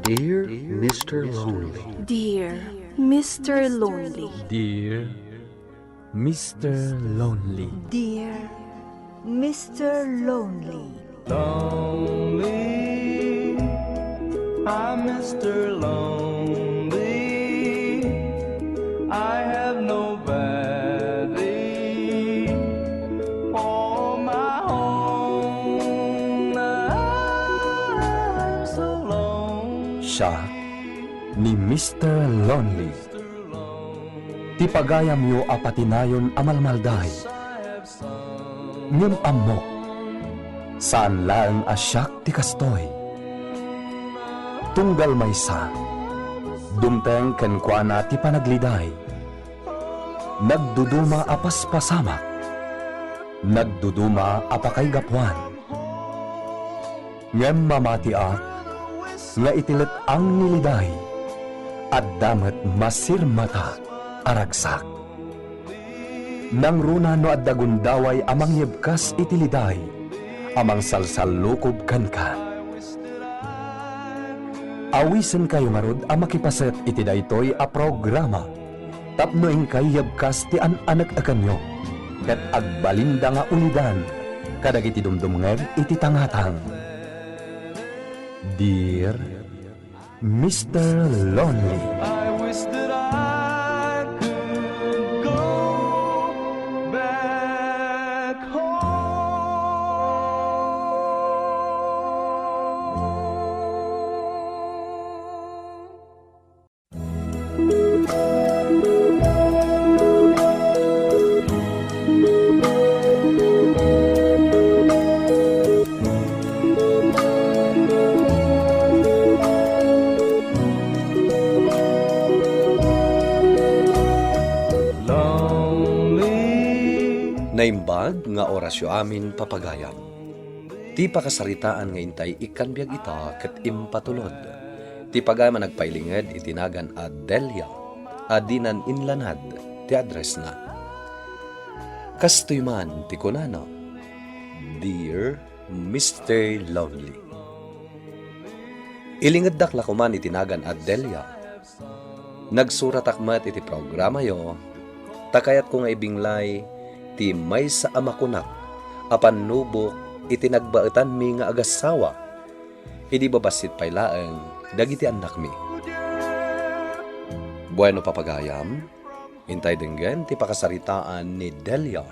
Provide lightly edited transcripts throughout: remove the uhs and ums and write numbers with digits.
Dear Mr. Lonely. Dear Mr. Lonely. Dear Mr. Lonely. Dear Mr. Lonely. Lonely, I'm Mr. Lonely. I have nobody for my own. I'm so lonely. Siya ni Mr. Lonely. Ti pagayam yo apatinayon amalmalday. Ngem amok, saan lang asyak ti kastoy. Tunggal maysa, dumteng kenkwana ti panagliday. Nagduduma apas pasamak, nagduduma apakay gapwan. Ngem mamatiak, nga itilit ang niliday, at damat masirmata aragsak. Nang runa no at dagundaway amang yebkas itiliday, amang salsalukob kanka. Awisen kayo marod ang makipaset iti daytoy a programa. Tapno kay yebkas ti an-anak akanyo, ket agbalinda nga ulidan, kadagiti dumdumngeg iti tangatang. Dear Mr. Lonely. I wish that I could go back home. Naimbag nga orasyo amin papagayam. Ti pakasaritaan nga intay ikanbiag ita ket impatulod. Ti pagayam nagpailinged itinagan a Delia, adinan inlanad ti address na. Kastoy man ti kunana, Dear Mr. Lonely. Ilinged dakla ko man itinagan a Delia. Nagsurat akmat iti programa yo, takayat ko nga ibinglay ti may sa amakunak, apan nubok itinagbaetan mi nga agasawa, idi babasit paylaeng dagiti anak mi. Bueno papagayam, intay denggen ti pakasaritaan ni Delia,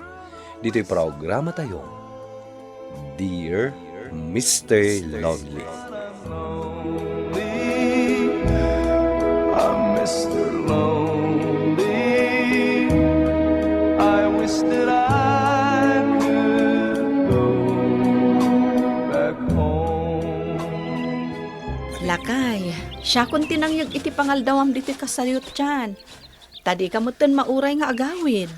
dito'y programa tayo, Dear Mr. Lonely. I'm Mr. Lonely. I wish that I could go back home. Lakay, siya kung tinangyag iti pangaldawam dito kasayot dyan. Tadi kamutan mauray nga agawid.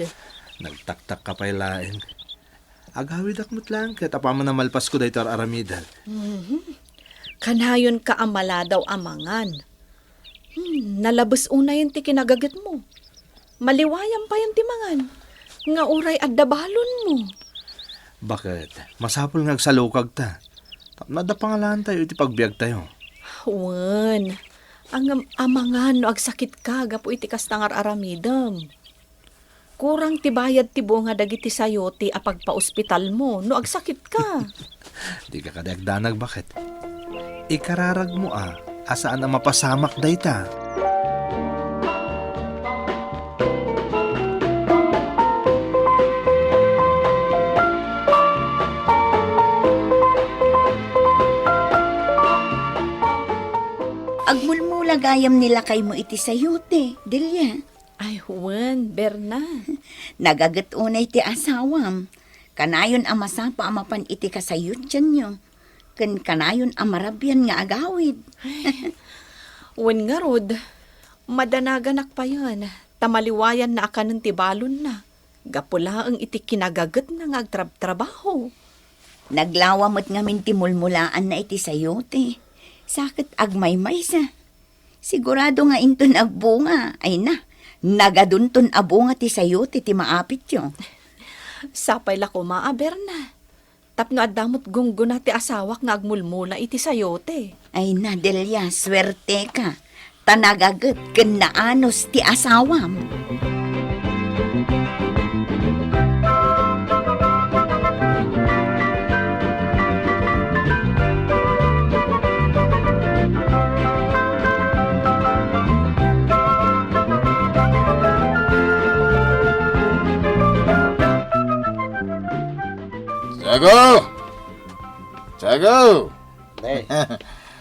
Nagtaktak ka pa'y laeng. Agawid akmot lang, kaya tapaman na malpas ko dahito aramidal. Kanayon ka amala daw amangan. Nalabas una yun ti kinagagat mo. Maliwayam pa yung timangan. Nga uray at dabalon mo. Bakit? Masapol nga agsalukag ta. Nada pangalan tayo, iti pagbiag tayo. Wan, ang amangan no agsakit ka, gapo iti kastangar aramidam. Kurang tibayad ti bunga dagiti sayo ti apagpa-ospital mo, no agsakit ka. Di ka kadagdanag, bakit? Ikararag mo asaan ang mapasamak dayta. Agmulmula gayam nila kay mo iti sayote, Delia. Ay, Juan, Berna. Nagagat unay ti asawam. Kanayon ang masapa amapan iti kasayot dyan nyo. Kanayon ang marabyan nga agawid. Juan nga rod, madanaganak pa yan. Tamaliwayan na akanon ti balon na. Gapula ang iti kinagagat na nga agtrabaho. Naglawamot ngamin ti mulmulaan na iti sayote. Sakit agmay-may sa. Sigurado nga inton agbunga. Ay na, nagadunton abunga ti sayote ti maapit yo. Sapay la ko maaber na. Tapno adamot gunggo na ti asawak nga agmulmula iti sayote. Ay na, Delia, swerte ka. Tanagagat ken naanos ti asawam. Tiago! Tiago!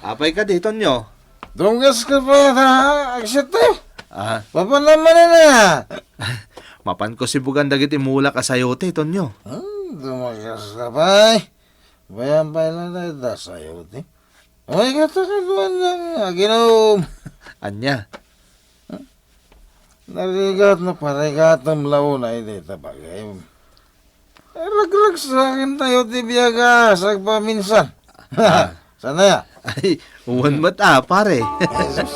Apay ka dito nyo. Dunggas ka pa na aksit tayo. Ah, Papa naman na. mapan ko si Bugan dagiti mula ka sayote, Tonyo. Dumagas ka pa. Bayan pa lang tayo da sa'yo. Ay, katakaluan lang. Ginom. Anya, Narigat na parigatang launa dito bagay. Ragrag sa akin tayo tibiyaga sa paminsan. Sana ya? ay, uwan ba't pare? Jesus.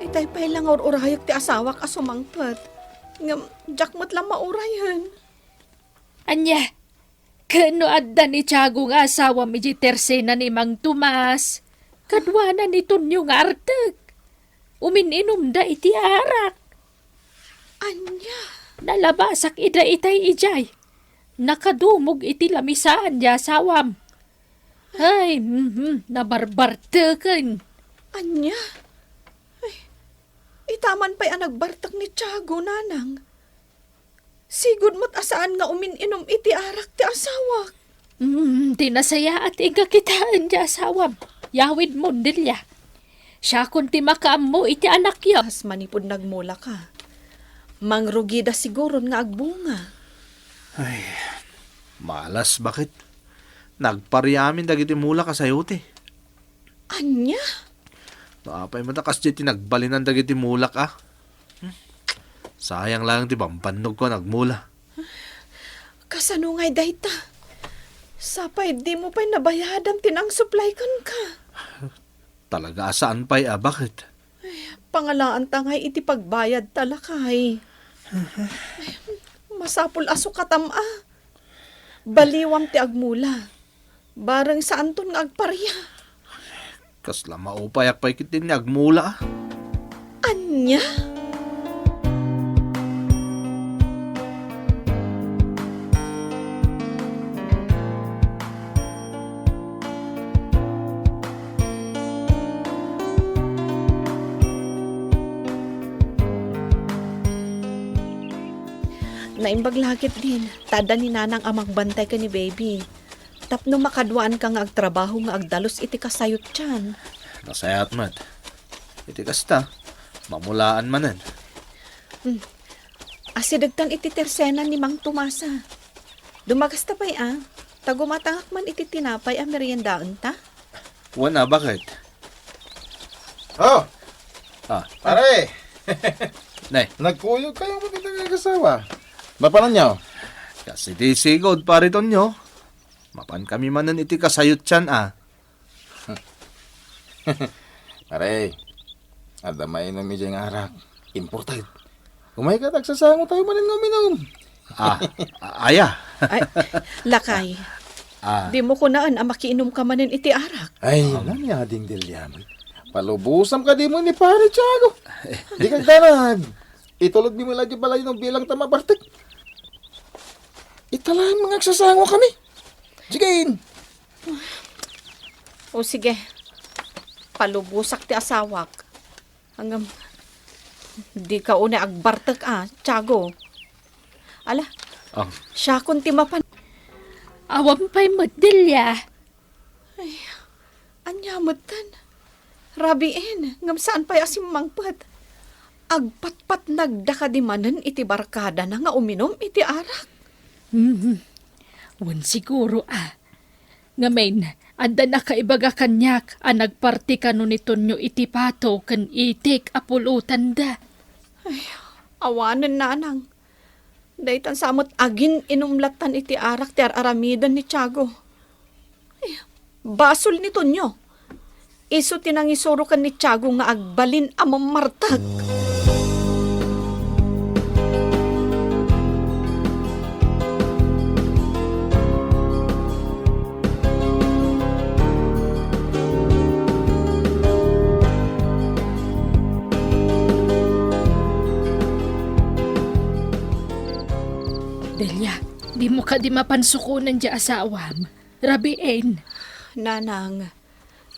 Itay pa'y lang urayag ti asawa ka sumangpet. Ngam, jakmat lang maurayan. Anya, kano adda ni Tiago nga asawa mi di tersena ni Mang Tomas. Kadwana ni Tonyo nga arteg. Umininom da iti arak. Anya, Nalabasak ida itay ijay. Nakadumog iti lamisaan di asawam. Ay, nabarbarteken. anya. Ay, itaman pa'y ang nagbartak ni Tiago, nanang. Sigud mo't asaan nga umininom iti arak ti asawa. Tinasaya at igakitaan di asawam. Yawid mo dilya. Siya kunti makaam mo iti anak yo. As manipod nagmula ka. Mangrugida siguro nga agbunga. Malas, bakit? Nagpariamin dagiti mula ka sayote. Anya? Apay matakas di tinagbalinan dagiti mula ka. Sayang lang ti bampannog ko nagmula. Kasano nga'y dayta? Sapay di mo pa'y nabayadam tinang supply kan ka. Talaga saan pa'y bakit? Pangalaan tangay iti pagbayad talakay. Masapul aso katam Baliwam ti agmula. Barang saan ton nga agparya. Kasla maupayak pa'y kitin ni agmula. Anya? Naimbag lagit din. Tada ni nanang amang bantay ka ni baby. Tapno makadwaan ka nga agtrabaho nga agdalos iti kasayot tiyan. Nasayat mat. Iti kasta, mamulaan manan. Asidagtan iti tersena ni Mang Tomasa. Dumagasta pa'y Tagumatangak man iti tinapay meriendaan ta. Wana, bakit? Oh, pare. Nay, Nagkuyog kayo mo dito ng kasawa. Mapalan niyo? kasi di sigod pare Tonyo. Mapan kami manan iti kasayot tiyan Pare, ada mainom iti nga arak. Imported. Umay ka, tagsasango tayo manin nga uminom. Aya. Ay, lakay. Di mo ko naan makiinom ka manin iti arak. Ay, niya ding dilyaman. Palubusam ka di mo ni pare Tiago. Di kang danag. Itulog di mo lagi balay ng bilang tamabartik. Italahan mga agsasango kami. Sigain. O sige, palubusak ti asawak. Hanggang di ka una agbartak Tiago. Ala, siya kun ti mapan. Awam pa'y madilya. Anyamatan. Rabiin, ngam saan pa'y asim mangpat. Agpatpat nagdaka di manen iti barkada na nga uminom iti arak. Wan siguro Ngamen, anda na kaibaga kanyak nagparti kanu ni Tonyo iti pato kan itik apulutan da. Awanan nanang. Daytan samot agin inumlatan iti arak ti aramidan ni Tiago. Ay, basol ni Tonyo. Iso tinangisuro kan ni Tiago nga agbalin amang martag. Delia, di mo ka di mapansukunan di asawam. Rabiin. Nanang,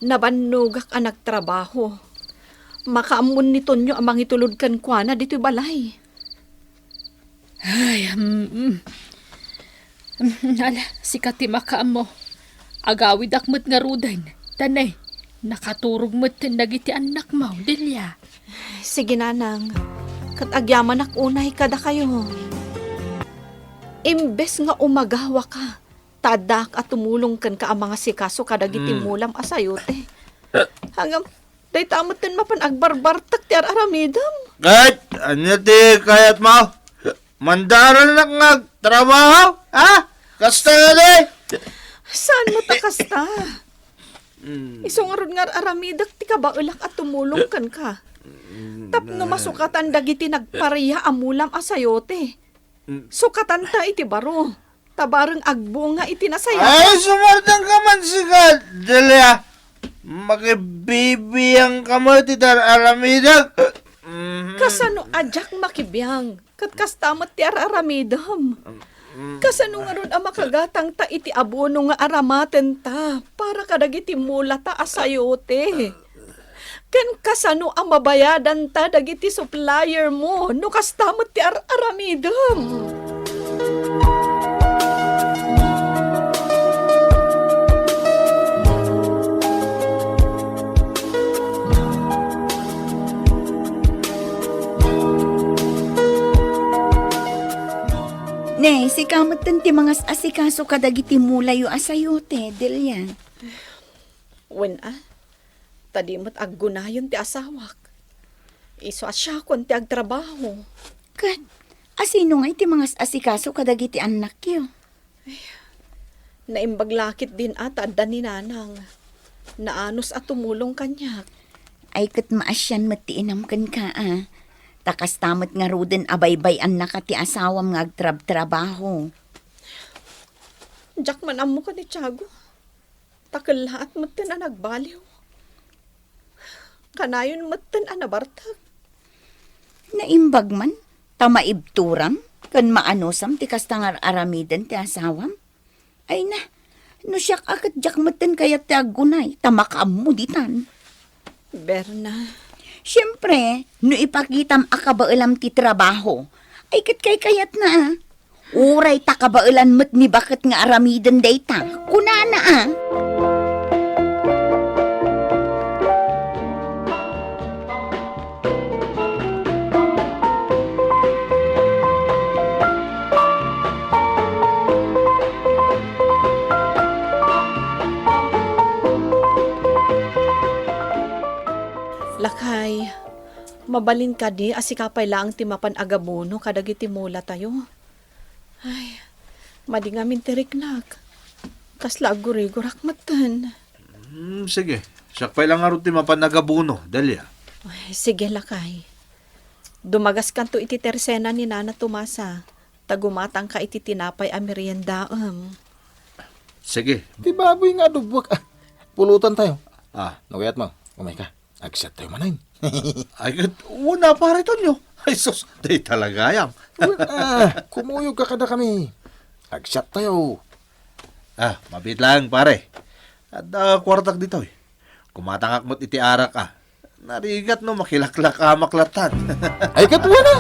nabanugak ang nagtrabaho. Makaamun ni Tonyo amang itulod kan kwa na dito'y balay. Ay, Ala, sikat ti makaam mo. Agawid akmat nga rudan. Tanay, nakaturog mo't nagiti anak mo, Delia. Sige, Nanang. Katagyaman ak unay kada kayo. Imbes nga umagawa ka, tadak at tumulong kan ka ang mga sikaso kadagiti mulam asayote. Hanggang, day tamot din mapan agbarbartak ti aramidam. Kahit, ano ti kayat mo? Mandaran na nga trabaho? Ha? Kasta nga di? Saan mo takasta? Isungarod nga aramidak ti kabaulak at tumulong kan ka. Tapno masukatan dagiti nagpareya amulam asayote. Sukatan ta iti baro. Tabarang agbunga iti nasaya. Ay, sumardang ka man sikat, Delia. Makibibiyang ka mo ti aramidag. Kasano ajak makibiyang. Katkastamat ti araramidam. Kasano nga ron ang makagatang ta iti abono nga aramaten ta. Para kadagiti mula ta asayote. Ken kasano ang mabayadan ta dagiti supplier mo. No kastamot ti aramidam. Ne, si kamatan ti mga asikaso kadagiti mulayo asayote, Delia. Wen tadimot aggunayon ti asawak. Iso asya kon ti agtrabaho. Kat, asino nga iti mga asikaso kadagiti anak yo? Naimbaglakit din ata adda ni Nanang. Naanos at tumulong kanyak. Ay kat maasyan matiinam kan ka Takas tamat nga ruden abaybay anak ti asawam nga agtrab-trabaho. Jack man amo ka ni Tiago. Takal lahat matan ang nagbaliw. Kanayon matan ang nabartag. Naimbag man, tamaibturam, kan maanosam ti kastangar aramidan ti asawam. Ay na, no siyak akat jak matan kayat ti agunay, tamakam mo ditan. Berna, Siyempre, no ipakitam akabailam ti trabaho, ay kat kay kayat na Uray takabailan mo't ni bakit nga aramidan dayta, kunana lakay, mabalin ka di asikapay lang ti mapan agabono kadagiti mula tayo. Ay, madingamin tiriknak. Kasla agurigurak matan. Sige, sakpay lang nga rin ti mapanagabuno, Delia. Ay, sige lakay. Dumagas kanto iti tersena ni Nana Tomasa. Tagumatang ka iti tinapay a meriendaam. Sige. Di baboy nga dubwak. Pulutan tayo. Ah, Nagayat mo, umay ka. Agset tayo manayin. ay, una pa rin nyo. Ay, sus, di talaga yam. Kumuyog ka kada kami. Agset tayo. Mabit lang, pare. At kwartak dito, kumatangak mo't iti arak Narigat no, makilaklak maklatan. Ay, katuwa na.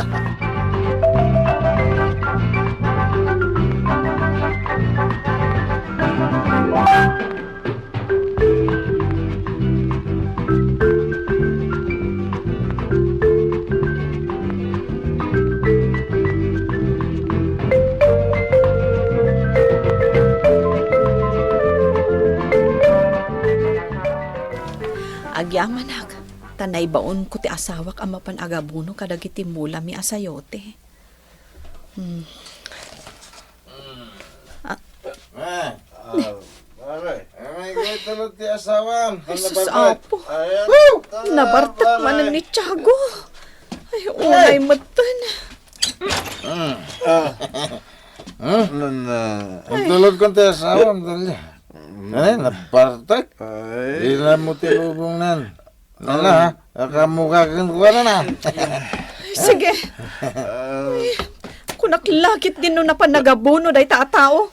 Agyamanag, tanay baon ko ti asawak ang mapan agabuno kadagiti mula mi asayote. Pare, may gawin ti asawam. Jesus, apo. Nabartak man ni Tiago. Ay, unay matan. Ang tulad ko ti asawam. Ay, napartak. Di na mo tilubong nan. Nala ha, akamukha kang kuha na. Sige. Ay, kunaklakit din no napan nagabuno day tao.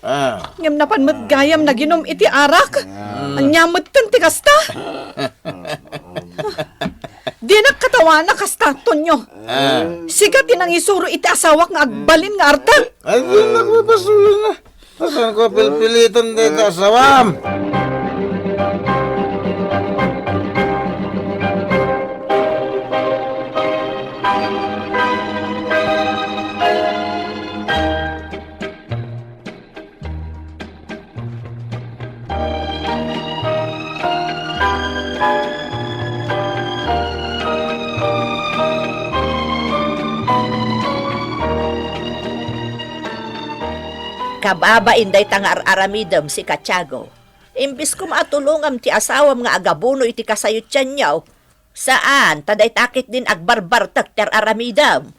Ngam napan matgayam na ginom iti arak. Ang nyamatan ti kasta. Di nakatawa na kasta, Tonyo. Sigat tinang isuro iti asawak nga agbalin nga arta. Ay, di nagpapasulo na. Saan ko pilpilitan dito asawam? Kababa inday tangar aramidam si Katiago. Imbis ko maatulungam ti asawam nga agabuno iti kasayot tiyan niyaw. Saan? Taday takit din agbarbartak ter aramidam.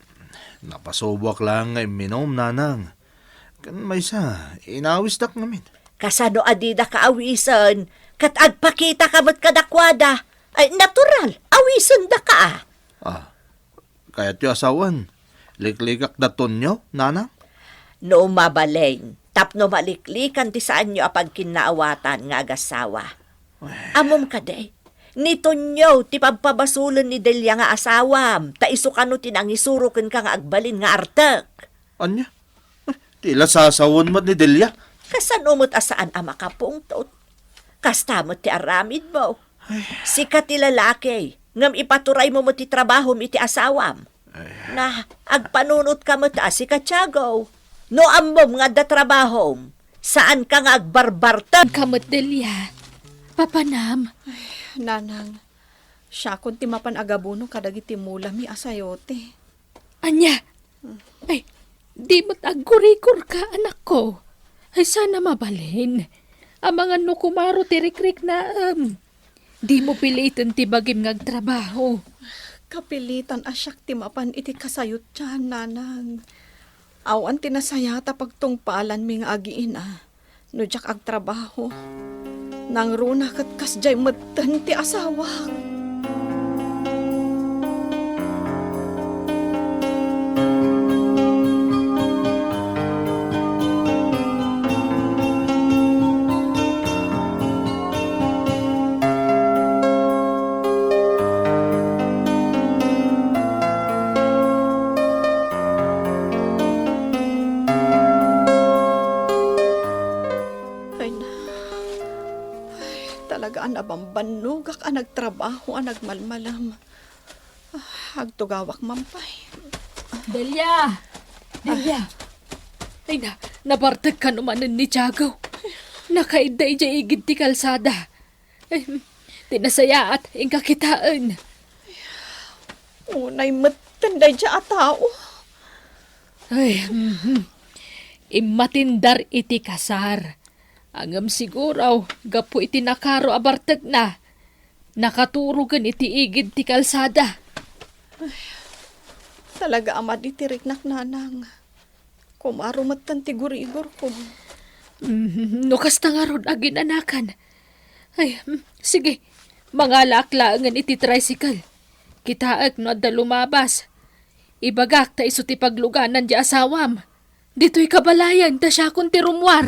Napasubok lang nga iminom, nanang. Kan may sa, inawis dak namin. Kasano adida kaawisan, kat agpakita ka ba't kadakwada. Ay, natural, awisan da ka. Kaya ti asawan, liklikak daton nyo, nanang? No mabaleng, tapno maliklikan ti saan nyo apag kinaawatan nga agasawa. Amom ka day, nito nyo ti pagpabasulan ni Delia nga asawam, ta isukano tinang isurukin ka nga agbalin nga artek. Anya? Tila sasawon mat ni Delia. Kasanumot asaan ama kapungtot. Kastamot ti aramid mo. Sikat ti lalaki, ngam ipaturay mo mo ti trabaho iti asawam. Na, agpanunot ka mo ta si Katiago. No ambom nga da trabaho, saan ka nga agbarbarta? Kamot, Delia. Papanam. Nanang, siya kun ti mapan agabuno kadagiti mula mi asayote. Anya? Ay, di mo't agurikur ka, anak ko. Ay, sana mabalin. Ang mga no kumaro tirikrik na, di mo pilitin ti bagim ngagtrabaho. Kapilitan asyak ti mapan iti kasayot tiyan, nanang. Awan tinasayata pagtungpalan mi nga agiin no jak agtrabaho. Nang runa kat kasjay matan ti asawak. Talagaan abambanugak ang nagtrabaho ang nagmalmalam. Agtugawak mampay. Delia! Delia! Ay na, nabartag ka naman ni Tiago. Nakaiday dya igid ti kalsada. Ay, tinasaya at ingkakitaan. Unay matanday dya a tao. Ay, imatindar iti kasar. Angam siguraw, gapo iti nakaro abartag na. Nakaturugan iti igid ti kalsada. Talaga ama ditiriknak nanang. Kumaro matan ti gurigor ko. No kasta nga ron agin anakan. Ay, sige, mga laklaangan iti tricycle. Kitaag no adda lumabas. Ibagak ta iso ti pagluganan di asawam. Dito'y kabalayan ta siya kung ti rumwar.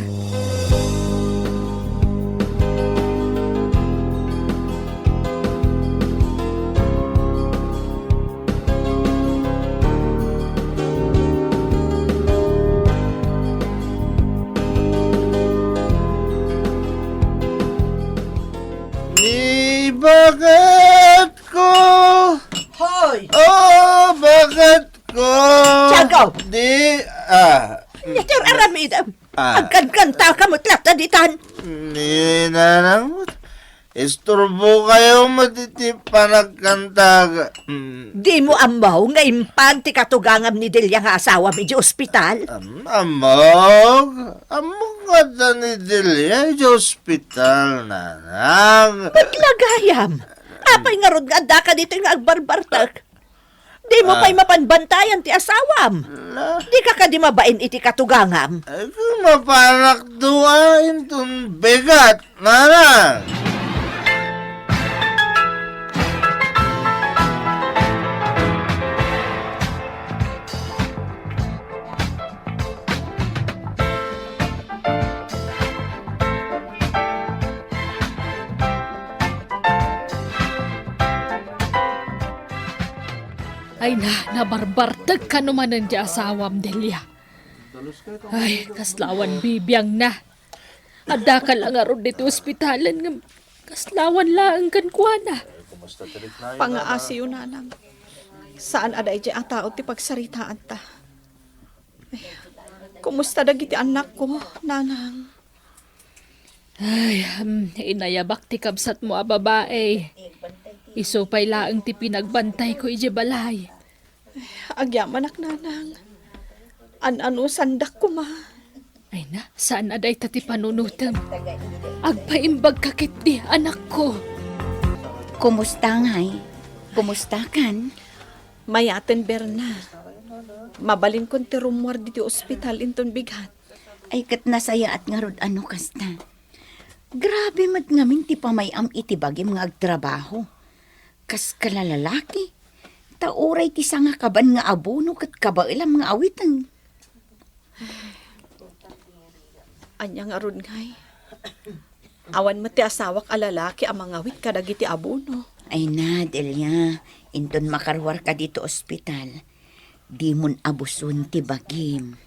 Bakit ko? Hoy! Oh, bakit ko? Tiago! Di, Yatir aramidam. Agkan-kanta ka mo tlata ditan. Di na lang. Isturbo kayo matitipa nagkantag. Di mo amaw nga impan ti katugangam ni Delia nga asawa mi di ospital. Amog nga ta ni Delia di ospital, nanang. Lagayam. Apay nga rod nga anda ka dito nga agbarbartak. Di mo pa'y mapanbantayan ti asawam. Di ka ka di mabain iti katugangam. Ay, kung mapanak duwain tun bigat, nanang. Ay nabarbartag ka naman di asawam, Delia. Ay, kaslawan bibiyang na. Ada ka lang arod dito ospitalan nga kaslawan lang kan kuana. Pangaasi yun, nanang. Saan aday di ang tao ti pagsaritaan ta? Ay, kumusta dagiti anak ko, nanang? Ay, inayabak ti kabsat mo a babae. Isupay laang ti pinagbantay ko ije balay. Agyaman ak, nanang. Ano sandak ko, ma? Ay na, saan aday tati panunutem? Agpaimbag kakit di anak ko. Kumusta ngay? Kumusta kan? Mayaten, Berna. Mabalin kon ti rumwar diti ospital inton bigat. Ay kat nasaya at nga rod ano kasta. Grabe mat ngamin ti pamayam iti bagim nga agtrabaho. Kas kalalalaki. Tauray ti sanga kaban nga abono kat kabailam nga awitan. Anya nga ron ngay. Awan mo ti asawak alalaki ang mangawit kadagiti abono. Ay na, Delia. Inton makarwar ka dito ospital. Di mon abusun ti bagim.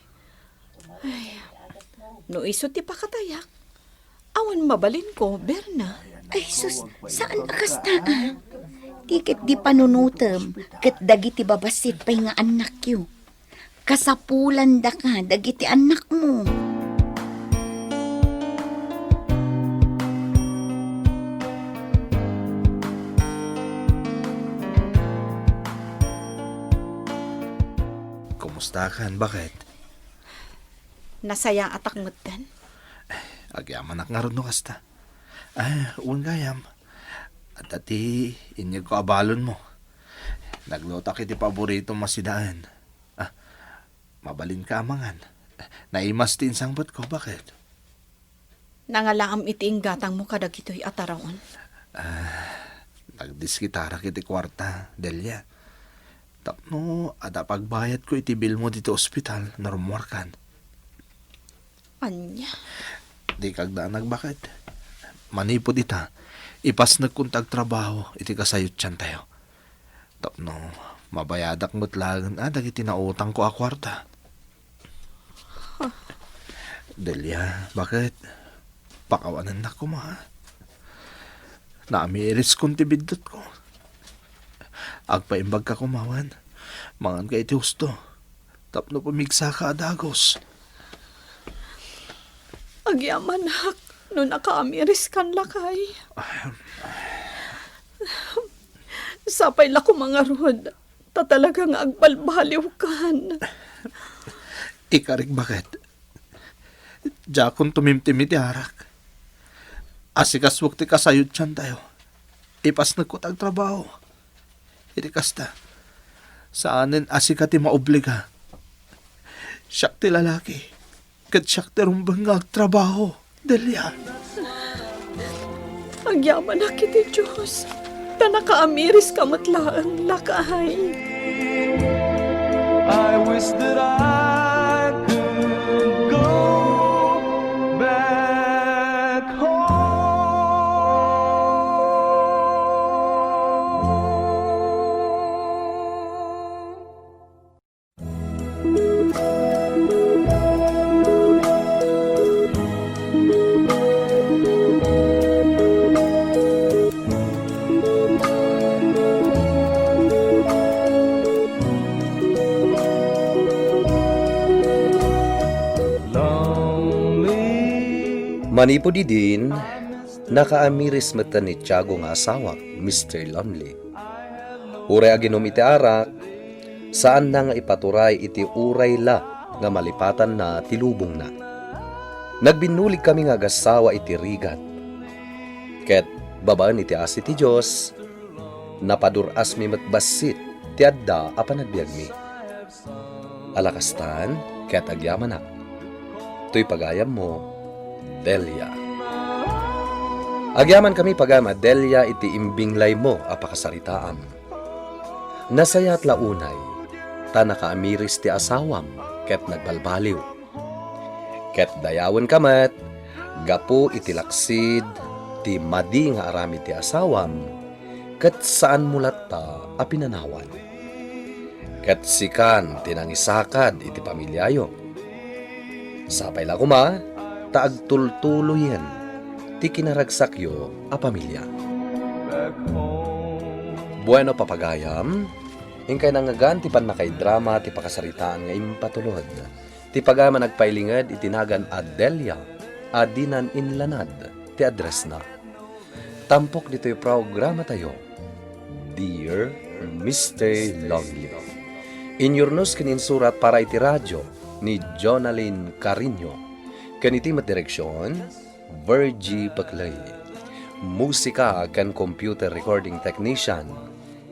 No iso ti pakatayak. Awan mabalin ko, Berna. Ay sus, saan akas na Tiket di panunutem, ket dagiti babasit pay nga anak yu. Kasapulan da ka, dagiti anak mo. Kumusta kan? Bakit? Nasaya atak ngeten. Agyaman ak nga ron no kasta. Ay, uwan gayam. At ati, inyag ko abalon mo. Nagluta kiti paborito masidaan. Mabalin ka amangan. Naimas tin sangbot ko, bakit? Nangalaam itiing gatang mo kadagito'y atarawan. Nagdiskitara kiti kwarta, Delia. Tapno, ada pagbayad ko iti bill mo dito ospital, narumuar kan. Anya? Di kagdanag, bakit? Manipod ita. Ipas nagkuntag trabaho, iti kasayot tiyan tayo. Tapno, mabayadak mo't lagan, dagiti nautang ko a kwarta. Delia, bakit? Pakawanan na ko, ma. Naamiris kong tibidot ko. Agpaimbag ka kumawan. Mangan ka iti husto. Tapno pumigsa ka adagos. Agyaman hak. No nakaamiris kan lakay. Sapay la ko mga rod. Tatalagang agbalbaliw kan. Ikarig bakit? Jakon tumimtim iti arak. Asikas wakti kasayod tiyan tayo. Ipas nagkutag trabaho. Iti kasta. Saanin asikati maobliga. Siyak ti lalaki. Kat siyak ti rumbang nga agtrabaho. Delia. Agyaman na kiti Diyos. Ta nakaamiris ka matlaang lakay. I wish that I could go back home. Manipod din, nakaamiris mata ni Tiago nga asawa, Mr. Lonely. Uray aginom iti arak, saan na nga ipaturay iti uray la nga malipatan na tilubong na. Nagbinulig kami nga gasawa iti rigat. Ket babaan iti asi ti Diyos, napaduras mi matbasit ti adda a panagbiag mi. Alakastan, ket agyaman na. To'y pagayam mo, Delia. Agyaman kami pagama, Delia, iti imbinglay mo apakasaritaam. Nasayat launay, ta nakaamiris ti asawam, ket nagbalbaliw. Ket dayawan kamat, gapu iti laksid, ti madi nga arami ti asawam, ket saan mulat ta apinanawan. Ket sikan tinangisakad iti pamilyayo. Sapay la kuma, taagtultuloyen, ti kinaragsakyo a pamilya. Bueno papagayam, ingkay nangagan ti panmakay drama ti pakasaritaan nga impatulod. Ti pagama nagpailinged itinagan Adelia, adinan inlanad, ti address na. Tampok dito'y programa tayo, Dear Mr. Lonely. Inyurnos kininsurat para iti radyo ni Jonalyn Carino. Kaniti matdireksyon, Virgie Paclay. Musika kan computer recording technician,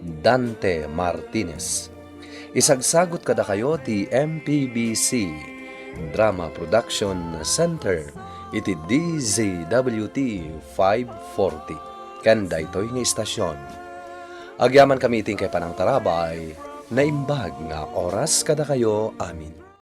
Dante Martinez. Isagsagot kada kayo ti MPBC Drama Production Center iti DZWT 540. Kanda ito'y nga istasyon. Agyaman kami iting kay Panang Tarabay, na imbag nga oras kada kayo amin.